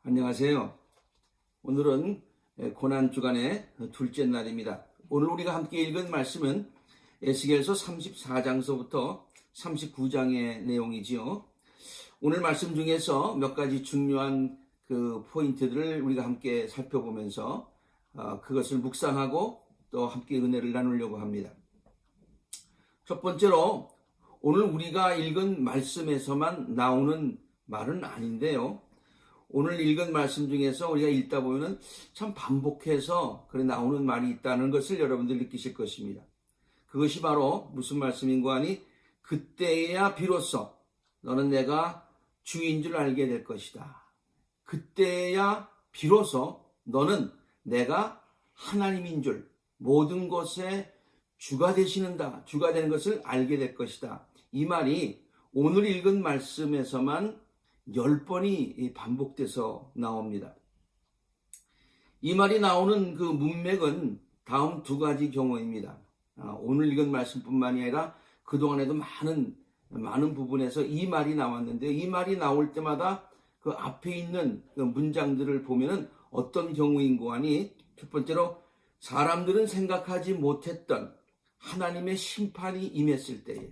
안녕하세요. 오늘은 고난주간의 둘째 날입니다. 오늘 우리가 함께 읽은 말씀은 에스겔서 34장서부터 39장의 내용이지요. 오늘 말씀 중에서 몇 가지 중요한 포인트들을 우리가 함께 살펴보면서 그것을 묵상하고 또 함께 은혜를 나누려고 합니다. 첫 번째로 오늘 우리가 읽은 말씀에서만 나오는 말은 아닌데요. 오늘 읽은 말씀 중에서 우리가 읽다 보면 참 반복해서 나오는 말이 있다는 것을 여러분들 느끼실 것입니다. 그것이 바로 무슨 말씀인가 하니 그때야 비로소 너는 내가 주인 줄 알게 될 것이다. 그때야 비로소 너는 내가 하나님인 줄, 모든 것에 주가 되는 것을 알게 될 것이다. 이 말이 오늘 읽은 말씀에서만 10번이 반복돼서 나옵니다. 이 말이 나오는 그 문맥은 다음 두 가지 경우입니다. 오늘 읽은 말씀뿐만이 아니라 그동안에도 많은 부분에서 이 말이 나왔는데요. 이 말이 나올 때마다 그 앞에 있는 그 문장들을 보면은 어떤 경우인고 하니 첫 번째로 사람들은 생각하지 못했던 하나님의 심판이 임했을 때에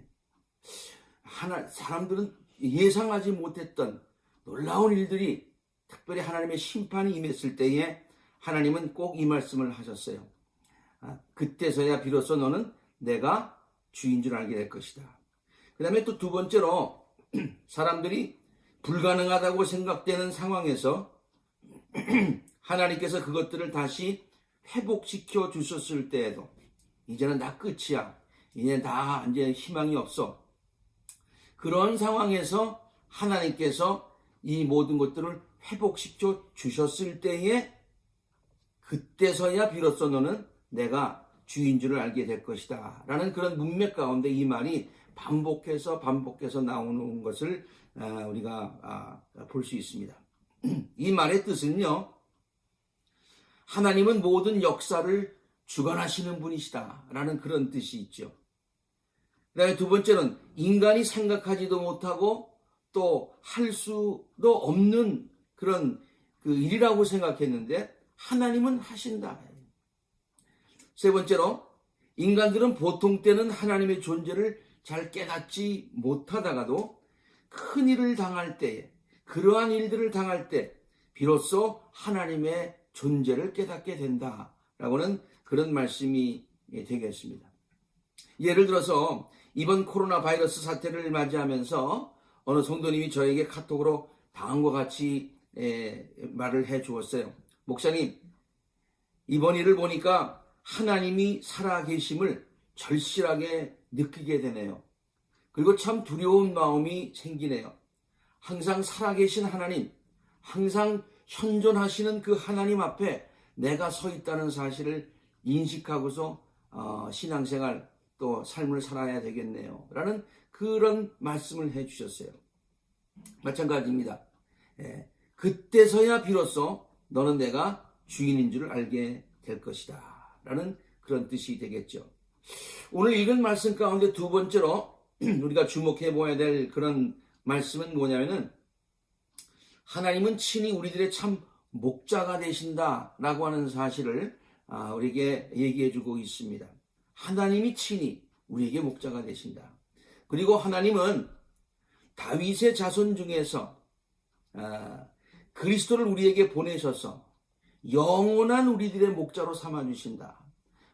사람들은 예상하지 못했던 놀라운 일들이 특별히 하나님의 심판이 임했을 때에 하나님은 꼭 이 말씀을 하셨어요. 그때서야 비로소 너는 내가 주인 줄 알게 될 것이다. 그 다음에 또 두 번째로 사람들이 불가능하다고 생각되는 상황에서 하나님께서 그것들을 다시 회복시켜 주셨을 때에도 이제는 다 끝이야. 이제 희망이 없어. 그런 상황에서 하나님께서 이 모든 것들을 회복시켜 주셨을 때에 그때서야 비로소 너는 내가 주인 줄을 알게 될 것이다 라는 그런 문맥 가운데 이 말이 반복해서 나오는 것을 우리가 볼 수 있습니다. 이 말의 뜻은요, 하나님은 모든 역사를 주관하시는 분이시다 라는 그런 뜻이 있죠. 그 다음에 두 번째는 인간이 생각하지도 못하고 또 할 수도 없는 그런 일이라고 생각했는데 하나님은 하신다. 세 번째로 인간들은 보통 때는 하나님의 존재를 잘 깨닫지 못하다가도 큰 일을 당할 때에 그러한 일들을 당할 때 비로소 하나님의 존재를 깨닫게 된다라고는 그런 말씀이 되겠습니다. 예를 들어서 이번 코로나 바이러스 사태를 맞이하면서 어느 성도님이 저에게 카톡으로 다음과 같이 말을 해 주었어요. 목사님, 이번 일을 보니까 하나님이 살아계심을 절실하게 느끼게 되네요. 그리고 참 두려운 마음이 생기네요. 항상 살아계신 하나님, 항상 현존하시는 그 하나님 앞에 내가 서 있다는 사실을 인식하고서 신앙생활 또 삶을 살아야 되겠네요 라는 그런 말씀을 해 주셨어요. 마찬가지입니다. 그때서야 비로소 너는 내가 주인인 줄을 알게 될 것이다 라는 그런 뜻이 되겠죠. 오늘 읽은 말씀 가운데 두 번째로 우리가 주목해 보아야 될 그런 말씀은 뭐냐면은 하나님은 친히 우리들의 참 목자가 되신다라고 하는 사실을 우리에게 얘기해 주고 있습니다. 하나님이 친히 우리에게 목자가 되신다. 그리고 하나님은 다윗의 자손 중에서 그리스도를 우리에게 보내셔서 영원한 우리들의 목자로 삼아주신다.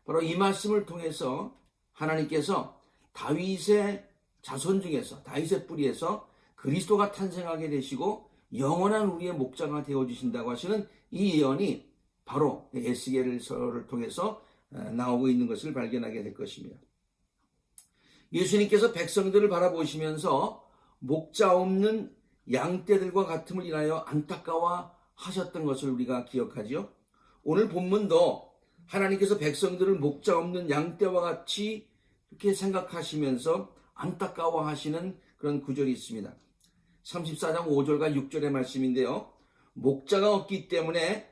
바로 이 말씀을 통해서 하나님께서 다윗의 자손 중에서 다윗의 뿌리에서 그리스도가 탄생하게 되시고 영원한 우리의 목자가 되어주신다고 하시는 이 예언이 바로 에스겔서를 통해서 나오고 있는 것을 발견하게 될 것입니다. 예수님께서 백성들을 바라보시면서 목자 없는 양떼들과 같음을 인하여 안타까워 하셨던 것을 우리가 기억하지요. 오늘 본문도 하나님께서 백성들을 목자 없는 양떼와 같이 이렇게 생각하시면서 안타까워 하시는 그런 구절이 있습니다. 34장 5절과 6절의 말씀인데요. 목자가 없기 때문에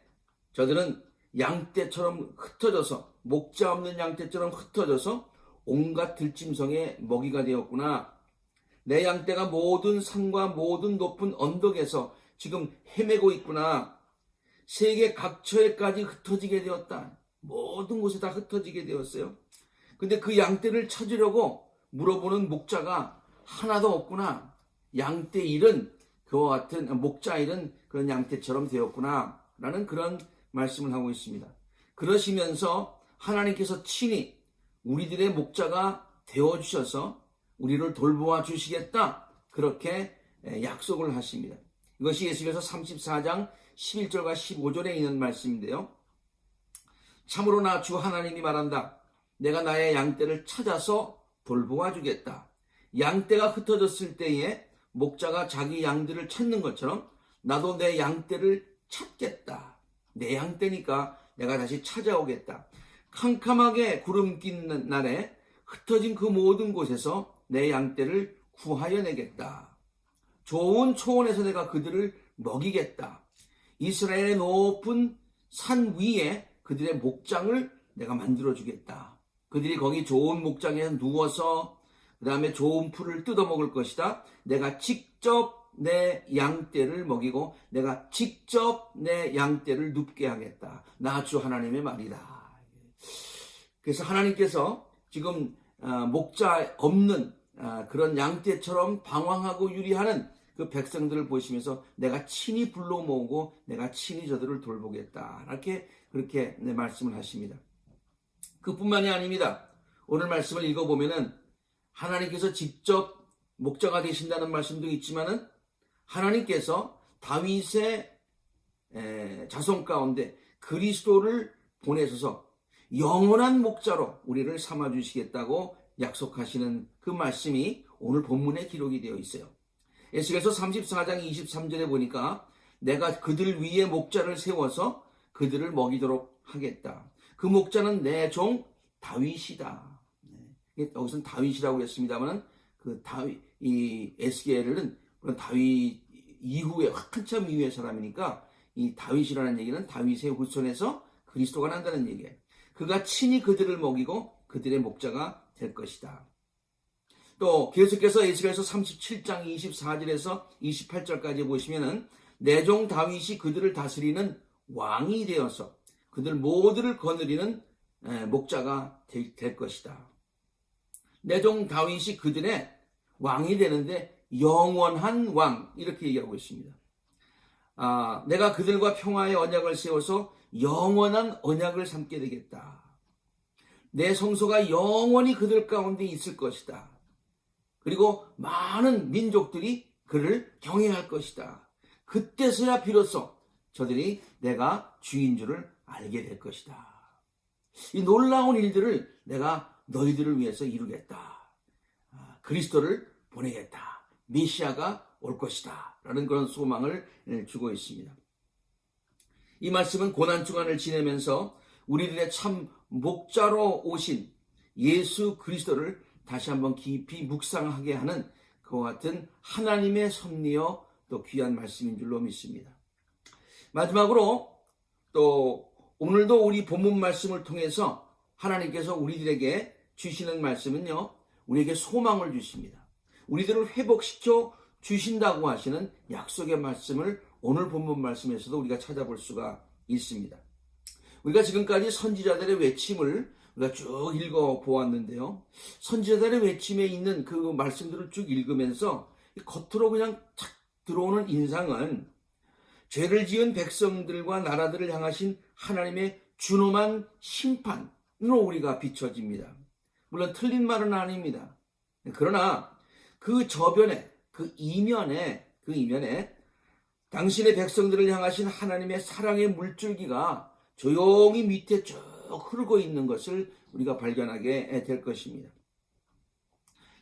저들은 양떼처럼 흩어져서 목자 없는 양떼처럼 흩어져서 온갖 들짐승의 먹이가 되었구나. 내 양떼가 모든 산과 모든 높은 언덕에서 지금 헤매고 있구나. 세계 각처에까지 흩어지게 되었다. 모든 곳에 다 흩어지게 되었어요. 근데 그 양떼를 찾으려고 물어보는 목자가 하나도 없구나. 양떼 일은 그와 같은 목자 일은 그런 양떼처럼 되었구나 라는 그런 말씀을 하고 있습니다. 그러시면서 하나님께서 친히 우리들의 목자가 되어주셔서 우리를 돌보아 주시겠다 그렇게 약속을 하십니다. 이것이 에스겔서 34장 11절과 15절에 있는 말씀인데요. 참으로 나 주 하나님이 말한다. 내가 나의 양떼를 찾아서 돌보아 주겠다. 양떼가 흩어졌을 때에 목자가 자기 양들을 찾는 것처럼 나도 내 양떼를 찾겠다. 내 양떼니까 내가 다시 찾아오겠다. 캄캄하게 구름 낀 날에 흩어진 그 모든 곳에서 내 양떼를 구하여 내겠다. 좋은 초원에서 내가 그들을 먹이겠다. 이스라엘의 높은 산 위에 그들의 목장을 내가 만들어주겠다. 그들이 거기 좋은 목장에 누워서 그 다음에 좋은 풀을 뜯어먹을 것이다. 내가 직접 내 양떼를 먹이고 내가 직접 내 양떼를 눕게 하겠다. 나 주 하나님의 말이다. 그래서 하나님께서 지금 목자 없는 그런 양떼처럼 방황하고 유리하는 그 백성들을 보시면서 내가 친히 불러 모으고 내가 친히 저들을 돌보겠다. 그렇게 말씀을 하십니다. 그뿐만이 아닙니다. 오늘 말씀을 읽어보면은 하나님께서 직접 목자가 되신다는 말씀도 있지만은 하나님께서 다윗의 자손 가운데 그리스도를 보내셔서 영원한 목자로 우리를 삼아주시겠다고 약속하시는 그 말씀이 오늘 본문에 기록이 되어 있어요. 에스겔서 34장 23절에 보니까 내가 그들 위에 목자를 세워서 그들을 먹이도록 하겠다. 그 목자는 내 종 다윗이다. 여기서는 다윗이라고 했습니다만 그 다윗, 이 에스겔은 다윗 이후에 한참 이후의 사람이니까 이 다윗이라는 얘기는 다윗의 후손에서 그리스도가 난다는 얘기예요. 그가 친히 그들을 먹이고 그들의 목자가 될 것이다. 또 계속해서 에스겔서 37장 24절에서 28절까지 보시면은 내 종 다윗이 그들을 다스리는 왕이 되어서 그들 모두를 거느리는 목자가 될 것이다. 내 종 다윗이 그들의 왕이 되는데 영원한 왕 이렇게 얘기하고 있습니다. 내가 그들과 평화의 언약을 세워서 영원한 언약을 삼게 되겠다. 내 성소가 영원히 그들 가운데 있을 것이다. 그리고 많은 민족들이 그를 경외할 것이다. 그때서야 비로소 저들이 내가 주인 줄을 알게 될 것이다. 이 놀라운 일들을 내가 너희들을 위해서 이루겠다. 그리스도를 보내겠다. 메시아가 올 것이다. 라는 그런 소망을 주고 있습니다. 이 말씀은 고난주간을 지내면서 우리들의 참 목자로 오신 예수 그리스도를 다시 한번 깊이 묵상하게 하는 그와 같은 하나님의 섭리여 또 귀한 말씀인 줄로 믿습니다. 마지막으로 또 오늘도 우리 본문 말씀을 통해서 하나님께서 우리들에게 주시는 말씀은요, 우리에게 소망을 주십니다. 우리들을 회복시켜 주신다고 하시는 약속의 말씀을 오늘 본문 말씀에서도 우리가 찾아볼 수가 있습니다. 우리가 지금까지 선지자들의 외침을 우리가 쭉 읽어보았는데요. 선지자들의 외침에 있는 그 말씀들을 쭉 읽으면서 겉으로 그냥 착 들어오는 인상은 죄를 지은 백성들과 나라들을 향하신 하나님의 준엄한 심판으로 우리가 비춰집니다. 물론 틀린 말은 아닙니다. 그러나 그 저변에, 그 이면에 당신의 백성들을 향하신 하나님의 사랑의 물줄기가 조용히 밑에 쭉 흐르고 있는 것을 우리가 발견하게 될 것입니다.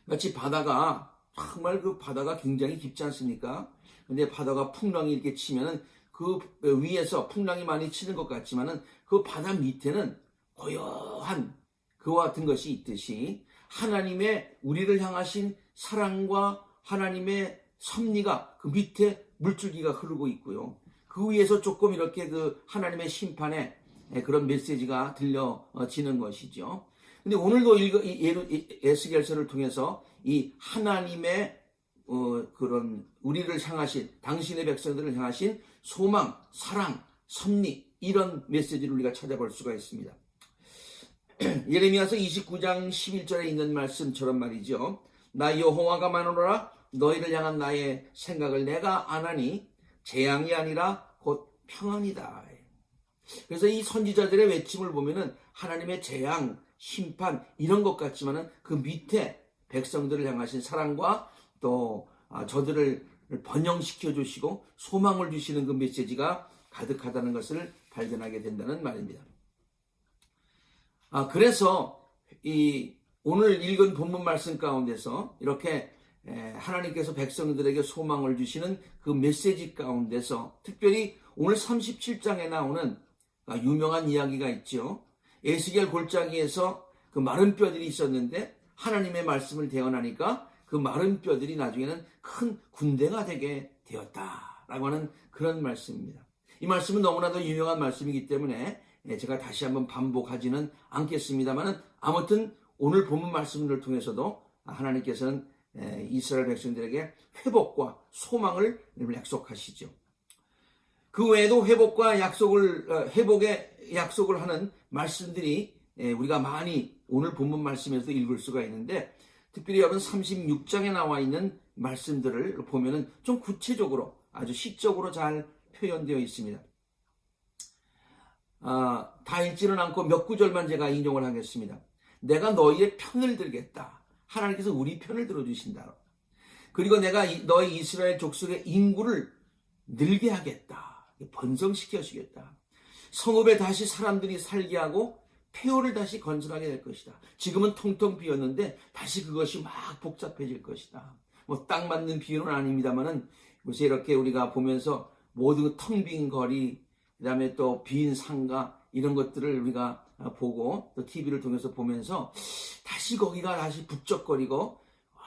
마치 바다가 정말 그 바다가 굉장히 깊지 않습니까? 근데 바다가 풍랑이 이렇게 치면은 그 위에서 풍랑이 많이 치는 것 같지만은 그 바다 밑에는 고요한 그와 같은 것이 있듯이 하나님의 우리를 향하신 사랑과 하나님의 섭리가 그 밑에 물줄기가 흐르고 있고요. 그 위에서 조금 이렇게 그 하나님의 심판의 그런 메시지가 들려지는 것이죠. 근데 오늘도 에스겔서를 통해서 이 하나님의 그런 우리를 향하신 당신의 백성들을 향하신 소망, 사랑 섭리, 이런 메시지를 우리가 찾아볼 수가 있습니다. 예레미야서 29장 11절에 있는 말씀처럼 말이죠. 나 여호와가 마노라 너희를 향한 나의 생각을 내가 아나니 재앙이 아니라 곧 평안이다. 그래서 이 선지자들의 외침을 보면은 하나님의 재앙, 심판 이런 것 같지만은 그 밑에 백성들을 향하신 사랑과 또 저들을 번영시켜 주시고 소망을 주시는 그 메시지가 가득하다는 것을 발견하게 된다는 말입니다. 그래서 이 오늘 읽은 본문 말씀 가운데서 이렇게 하나님께서 백성들에게 소망을 주시는 그 메시지 가운데서 특별히 오늘 37장에 나오는 유명한 이야기가 있죠. 에스겔 골짜기에서 그 마른 뼈들이 있었는데 하나님의 말씀을 대언하니까 그 마른 뼈들이 나중에는 큰 군대가 되게 되었다라고 하는 그런 말씀입니다. 이 말씀은 너무나도 유명한 말씀이기 때문에 제가 다시 한번 반복하지는 않겠습니다만 아무튼 오늘 본문 말씀을 통해서도 하나님께서는 이스라엘 백성들에게 회복과 소망을 약속하시죠. 그 외에도 회복의 약속을 하는 말씀들이 우리가 많이 오늘 본문 말씀에서 읽을 수가 있는데 특별히 여러분 36장에 나와 있는 말씀들을 보면은 좀 구체적으로 아주 시적으로 잘 표현되어 있습니다. 다 읽지는 않고 몇 구절만 제가 인용을 하겠습니다. 내가 너희의 편을 들겠다. 하나님께서 우리 편을 들어주신다. 그리고 내가 너희 이스라엘 족속의 인구를 늘게 하겠다. 번성시켜 주겠다. 성읍에 다시 사람들이 살게 하고 폐허를 다시 건설하게 될 것이다. 지금은 텅텅 비었는데 다시 그것이 막 복잡해질 것이다. 뭐 딱 맞는 비유는 아닙니다만은 요새 이렇게 우리가 보면서 모두 텅 빈 거리, 그다음에 또 빈 상가 이런 것들을 우리가 보고 또 TV를 통해서 보면서 다시 거기가 다시 북적거리고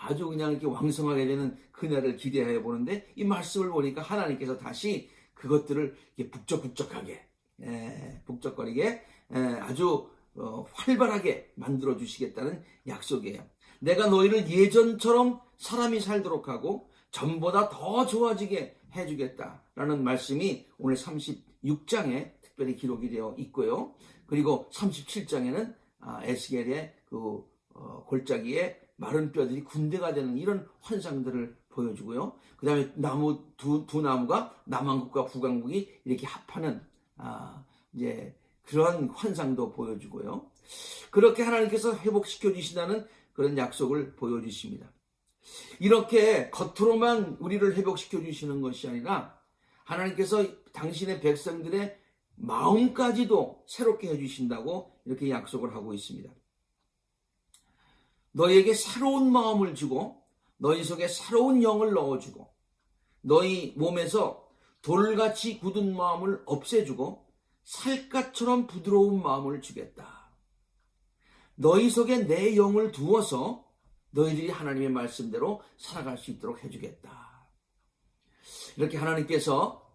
아주 그냥 이렇게 왕성하게 되는 그날을 기대해 보는데 이 말씀을 보니까 하나님께서 다시 그것들을 이렇게 북적북적하게 북적거리게 아주 활발하게 만들어 주시겠다는 약속이에요. 내가 너희를 예전처럼 사람이 살도록 하고 전보다 더 좋아지게 해주겠다라는 말씀이 오늘 36장에 특별히 기록이 되어 있고요. 그리고 37장에는 에스겔의 그 골짜기에 마른 뼈들이 군대가 되는 이런 환상들을 보여주고요. 그 다음에 나무 두 나무가 남왕국과 북왕국이 이렇게 합하는 이제 그런 환상도 보여주고요. 그렇게 하나님께서 회복시켜 주신다는 그런 약속을 보여주십니다. 이렇게 겉으로만 우리를 회복시켜 주시는 것이 아니라 하나님께서 당신의 백성들의 마음까지도 새롭게 해주신다고 이렇게 약속을 하고 있습니다. 너희에게 새로운 마음을 주고 너희 속에 새로운 영을 넣어주고 너희 몸에서 돌같이 굳은 마음을 없애주고 살갗처럼 부드러운 마음을 주겠다. 너희 속에 내 영을 두어서 너희들이 하나님의 말씀대로 살아갈 수 있도록 해주겠다. 이렇게 하나님께서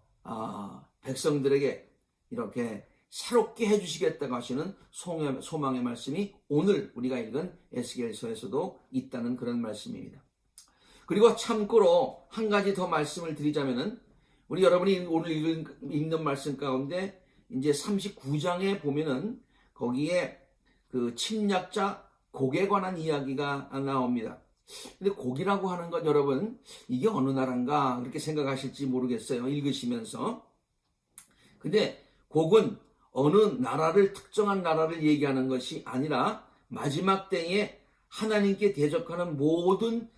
백성들에게 이렇게 새롭게 해주시겠다고 하시는 소망의 말씀이 오늘 우리가 읽은 에스겔서에서도 있다는 그런 말씀입니다. 그리고 참고로 한 가지 더 말씀을 드리자면은 우리 여러분이 오늘 읽는 말씀 가운데 이제 39장에 보면은 거기에 그 침략자 곡에 관한 이야기가 나옵니다. 근데 곡이라고 하는 건 여러분 이게 어느 나라인가 그렇게 생각하실지 모르겠어요. 읽으시면서. 근데 곡은 어느 나라를 특정한 나라를 얘기하는 것이 아니라 마지막 때에 하나님께 대적하는 모든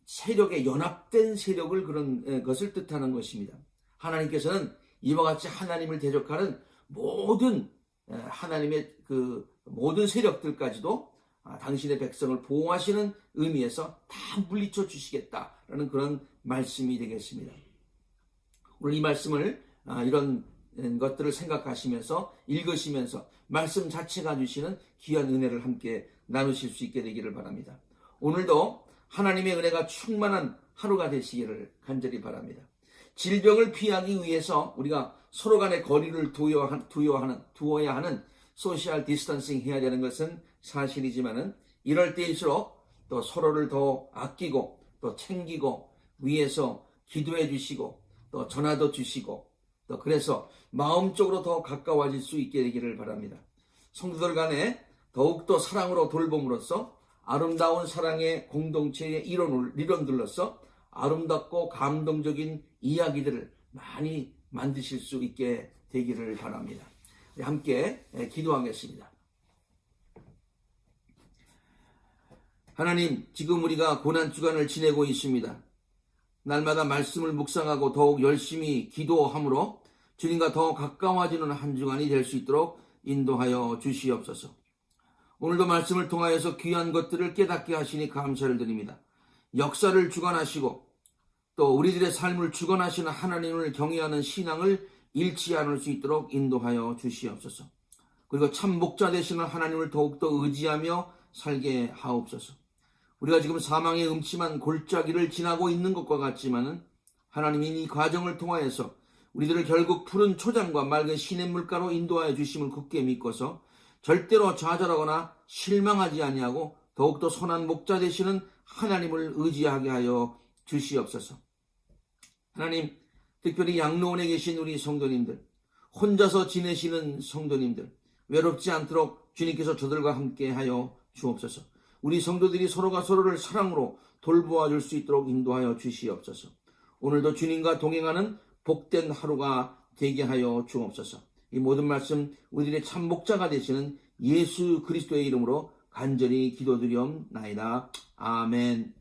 세력의 연합된 세력을 그런 것을 뜻하는 것입니다. 하나님께서는 이와 같이 하나님을 대적하는 모든 하나님의 그 모든 세력들까지도 당신의 백성을 보호하시는 의미에서 다 물리쳐 주시겠다라는 그런 말씀이 되겠습니다. 오늘 이 말씀을 이런 것들을 생각하시면서 읽으시면서 말씀 자체가 주시는 귀한 은혜를 함께 나누실 수 있게 되기를 바랍니다. 오늘도 하나님의 은혜가 충만한 하루가 되시기를 간절히 바랍니다. 질병을 피하기 위해서 우리가 서로 간의 거리를 두어야 하는 소셜 디스턴싱 해야 되는 것은 사실이지만은 이럴 때일수록 또 서로를 더 아끼고 또 챙기고 위해서 기도해 주시고 또 전화도 주시고 또 그래서 마음적으로 더 가까워질 수 있게 되기를 바랍니다. 성도들 간에 더욱더 사랑으로 돌봄으로써 아름다운 사랑의 공동체의 이론들로서 아름답고 감동적인 이야기들을 많이 만드실 수 있게 되기를 바랍니다. 함께 기도하겠습니다. 하나님, 지금 우리가 고난주간을 지내고 있습니다. 날마다 말씀을 묵상하고 더욱 열심히 기도함으로 주님과 더 가까워지는 한 주간이 될 수 있도록 인도하여 주시옵소서. 오늘도 말씀을 통하여서 귀한 것들을 깨닫게 하시니 감사를 드립니다. 역사를 주관하시고 또 우리들의 삶을 주관하시는 하나님을 경외하는 신앙을 잃지 않을 수 있도록 인도하여 주시옵소서. 그리고 참 목자 되시는 하나님을 더욱더 의지하며 살게 하옵소서. 우리가 지금 사망의 음침한 골짜기를 지나고 있는 것과 같지만은 하나님이 이 과정을 통하여서 우리들을 결국 푸른 초장과 맑은 시냇물가로 인도하여 주심을 굳게 믿고서 절대로 좌절하거나 실망하지 아니하고 더욱더 선한 목자 되시는 하나님을 의지하게 하여 주시옵소서. 하나님, 특별히 양로원에 계신 우리 성도님들, 혼자서 지내시는 성도님들, 외롭지 않도록 주님께서 저들과 함께 하여 주옵소서. 우리 성도들이 서로가 서로를 사랑으로 돌보아 줄 수 있도록 인도하여 주시옵소서. 오늘도 주님과 동행하는 복된 하루가 되게 하여 주옵소서. 이 모든 말씀 우리들의 참 목자가 되시는 예수 그리스도의 이름으로 간절히 기도드리옵나이다. 아멘.